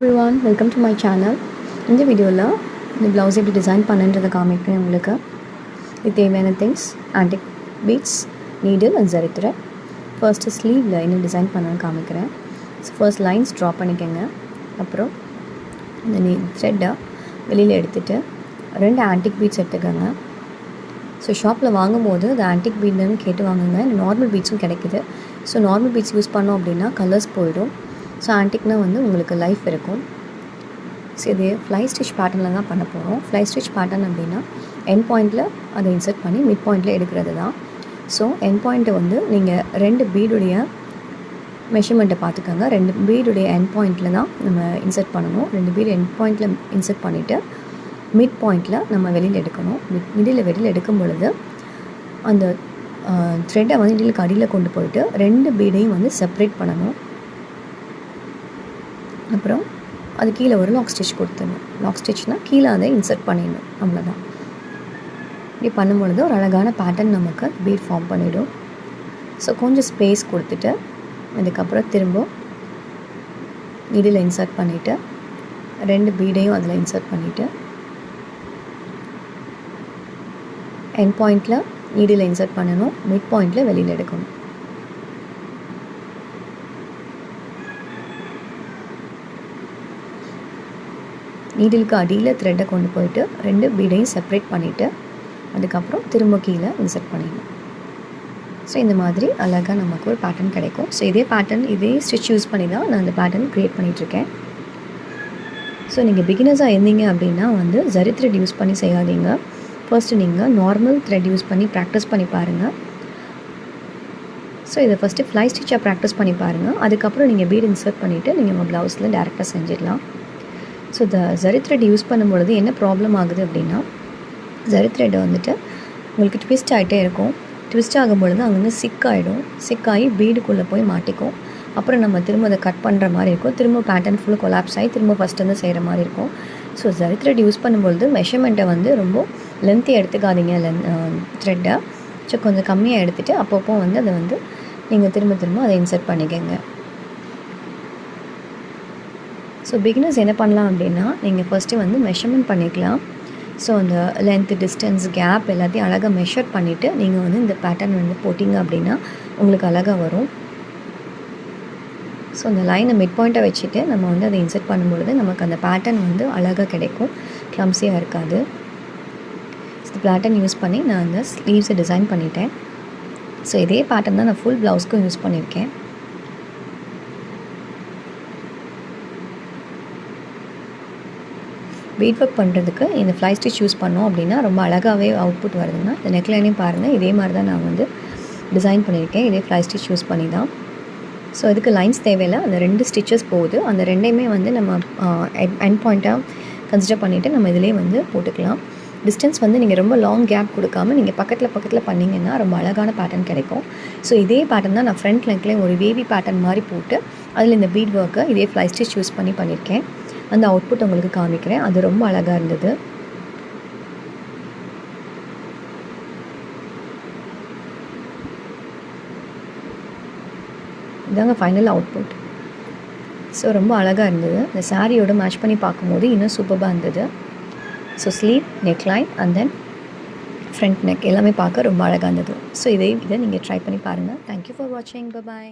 everyone, welcome to my channel. இந்த வீடியோவில் இந்த ப்ளவுஸ் எப்படி டிசைன் பண்ணுன்றதை காமிக்கிறேன் உங்களுக்கு. இது தேவையான things antique beads, needle and zari thread. First ஸ்லீவில் என்ன டிசைன் பண்ணணும்னு காமிக்கிறேன். ஸோ ஃபர்ஸ்ட் லைன்ஸ் ட்ரா பண்ணிக்கோங்க. அப்புறம் இந்த த்ரெட்டை வெளியில் எடுத்துகிட்டு 2 ஆன்டிக் பீட்ஸ் எடுத்துக்கோங்க. ஸோ ஷாப்பில் வாங்கும்போது அது ஆன்டிக் பீட்னு கேட்டு வாங்குங்க. நார்மல் பீட்ஸும் கிடைக்குது. ஸோ நார்மல் பீட்ஸ் யூஸ் பண்ணோம் அப்படின்னா கலர்ஸ் போயிடும். ஸோ ஆன்டிக்னால் வந்து உங்களுக்கு லைஃப் இருக்கும். ஸோ இது ஃப்ளை ஸ்டிச் பேட்டர்னில் தான் பண்ண போகிறோம். ஃப்ளை ஸ்டிச் பேட்டர்ன் அப்படின்னா எண்ட் பாயிண்டில் அதை இன்சர்ட் பண்ணி மிட் பாயிண்டில் எடுக்கிறது தான். ஸோ எண்ட் பாயிண்ட்டை வந்து நீங்கள் 2 பீடுடைய மெஷர்மெண்ட்டை பார்த்துக்கோங்க. 2 பீடுடைய எண்ட் பாயிண்டில் தான் நம்ம இன்சர்ட் பண்ணணும். 2 பீடு எண்ட் பாயிண்டில் இன்சர்ட் பண்ணிவிட்டு மிட் பாயிண்டில் நம்ம வெளியில் எடுக்கணும். வெளியில் எடுக்கும் பொழுது அந்த த்ரெட்டை வந்து நீடிலுக்கு அடியில் கொண்டு போயிட்டு 2 பீடையும் வந்து செப்ரேட் பண்ணணும். அப்புறம் அது கீழே ஒரு லாக் ஸ்டிச் கொடுத்துடணும். லாக் ஸ்டிச்னால் கீழே அதை இன்சர்ட் பண்ணிடணும். அவ்வளோதான். இப்படி பண்ணும்பொழுது ஒரு அழகான பேட்டர்ன் நமக்கு பீட் ஃபார்ம் பண்ணிவிடும். ஸோ கொஞ்சம் ஸ்பேஸ் கொடுத்துட்டு அதுக்கப்புறம் திரும்ப நீடில் இன்சர்ட் பண்ணிவிட்டு 2 பீடையும் அதில் இன்சர்ட் பண்ணிவிட்டு எண்ட் பாயிண்டில் நீடில் இன்சர்ட் பண்ணணும். மிட் பாயிண்டில் வெளியில் எடுக்கணும். நீடிலுக்கு அடியில் த்ரெட்டை கொண்டு போயிட்டு 2 பீடையும் செப்ரேட் பண்ணிவிட்டு அதுக்கப்புறம் திரும்ப கீழே இன்சர்ட் பண்ணிடணும். ஸோ இந்த மாதிரி அழகாக நமக்கு ஒரு பேட்டர்ன் கிடைக்கும். ஸோ இதே பேட்டர்ன் இதே ஸ்டிச் யூஸ் பண்ணி தான் நான் அந்த பேட்டர்ன் க்ரியேட் பண்ணிகிட்ருக்கேன். ஸோ நீங்கள் பிகினர்ஸாக இருந்தீங்க அப்படின்னா வந்து ஜரி த்ரெட் யூஸ் பண்ணி செய்யாதீங்க. ஃபர்ஸ்ட்டு நீங்கள் நார்மல் த்ரெட் யூஸ் பண்ணி ப்ராக்டிஸ் பண்ணி பாருங்கள். ஸோ இதை ஃபஸ்ட்டு ஃப்ளை ஸ்டிச்சாக ப்ராக்டிஸ் பண்ணி பாருங்கள். அதுக்கப்புறம் நீங்கள் பீட் இன்சர்ட் பண்ணிவிட்டு நீங்கள் உங்கள் ப்ளவுஸில் டேரெக்டாக செஞ்சிடலாம். ஸோ இந்த ஜரி த்ரெட் யூஸ் பண்ணும்பொழுது என்ன ப்ராப்ளம் ஆகுது அப்படின்னா ஜரி த்ரெட்டை வந்துட்டு உங்களுக்கு ட்விஸ்ட் ஆகிட்டே இருக்கும். ட்விஸ்ட் ஆகும்பொழுது அங்கங்கே சிக்காகி பீடுக்குள்ளே போய் மாட்டிக்கும். அப்புறம் நம்ம திரும்ப அதை கட் பண்ணுற மாதிரி இருக்கும். திரும்ப பேட்டர்ன் ஃபுல்லாக கொலாப்ஸ் ஆகி திரும்ப ஃபஸ்ட்டு செய்கிற மாதிரி இருக்கும். ஸோ ஜரி த்ரெட் யூஸ் பண்ணும்பொழுது மெஷர்மெண்ட்டை வந்து ரொம்ப லென்த்தியாக எடுத்துக்காதீங்க. த்ரெட்டை ஸோ கொஞ்சம் கம்மியாக எடுத்துகிட்டு அப்பப்போ வந்து அதை வந்து நீங்கள் திரும்ப அதை இன்சர்ட் பண்ணிக்கோங்க. ஸோ பிகினர்ஸ் என்ன பண்ணலாம் அப்படின்னா நீங்கள் ஃபஸ்ட்டு வந்து மெஷர்மெண்ட் பண்ணிக்கலாம். ஸோ அந்த லென்த்து, டிஸ்டன்ஸ், கேப் எல்லாத்தையும் அழகாக மெஷர் பண்ணிவிட்டு நீங்கள் வந்து இந்த பேட்டர்ன் வந்து போட்டிங்க அப்படின்னா உங்களுக்கு அழகாக வரும். ஸோ அந்த லைனை மிட் பாயிண்ட்டை வச்சுட்டு நம்ம வந்து அதை இன்சர்ட் பண்ணும்பொழுது நமக்கு அந்த பேட்டர்ன் வந்து அழகாக கிடைக்கும். க்ளம்ஸியாக இருக்காது. இந்த பேட்டர்ன் யூஸ் பண்ணி நான் அந்த ஸ்லீவ்ஸை டிசைன் பண்ணிட்டேன். ஸோ இதே பேட்டர்ன் தான் நான் ஃபுல் ப்ளவுஸ்க்கும் யூஸ் பண்ணியிருக்கேன். பீட் ஒர்க் பண்ணுறதுக்கு இந்த ஃப்ளை ஸ்டிச் யூஸ் பண்ணோம் அப்படின்னா ரொம்ப அழகாகவே அவுட்புட் வருதுங்க. இந்த நெக்லைனையும் பாருங்கள், இதே மாதிரி தான் நான் வந்து டிசைன் பண்ணியிருக்கேன். இதே ஃப்ளை ஸ்டிச் யூஸ் பண்ணி தான். ஸோ இதுக்கு லைன்ஸ் தேவையில்லை. அந்த 2 ஸ்டிச்சஸ் போகுது. அந்த 2யுமே வந்து நம்ம எண்ட் பாயிண்ட்டாக கன்சிடர் பண்ணிவிட்டு நம்ம இதிலே வந்து போட்டுக்கலாம். டிஸ்டன்ஸ் வந்து நீங்கள் ரொம்ப லாங் கேப் கொடுக்காமல் நீங்கள் பக்கத்தில் பண்ணிங்கன்னா ரொம்ப அழகான பேட்டர்ன் கிடைக்கும். ஸோ இதே பேட்டர்ன் தான் நான் ஃப்ரண்ட் நெக்லைன் ஒரு வேவி பேட்டர்ன் மாதிரி போட்டு அதில் இந்த பீட் ஒர்க்கை இதே ஃப்ளை ஸ்டிச் யூஸ் பண்ணி பண்ணியிருக்கேன். அந்த அவுட்புட் உங்களுக்கு காமிக்கிறேன். அது ரொம்ப அழகாக இருந்தது. இதாங்க ஃபைனல் அவுட்புட். ஸோ ரொம்ப அழகாக இருந்தது. இந்த சாரியோட மேட்ச் பண்ணி பார்க்கும்போது இன்னும் சூப்பராக இருந்தது. So sleeve, neckline and then front neck எல்லாமே பார்க்க ரொம்ப அழகாக இருந்தது. ஸோ இதை நீங்கள் ட்ரை பண்ணி பாருங்கள். தேங்க்யூ ஃபார் வாட்சிங். பை.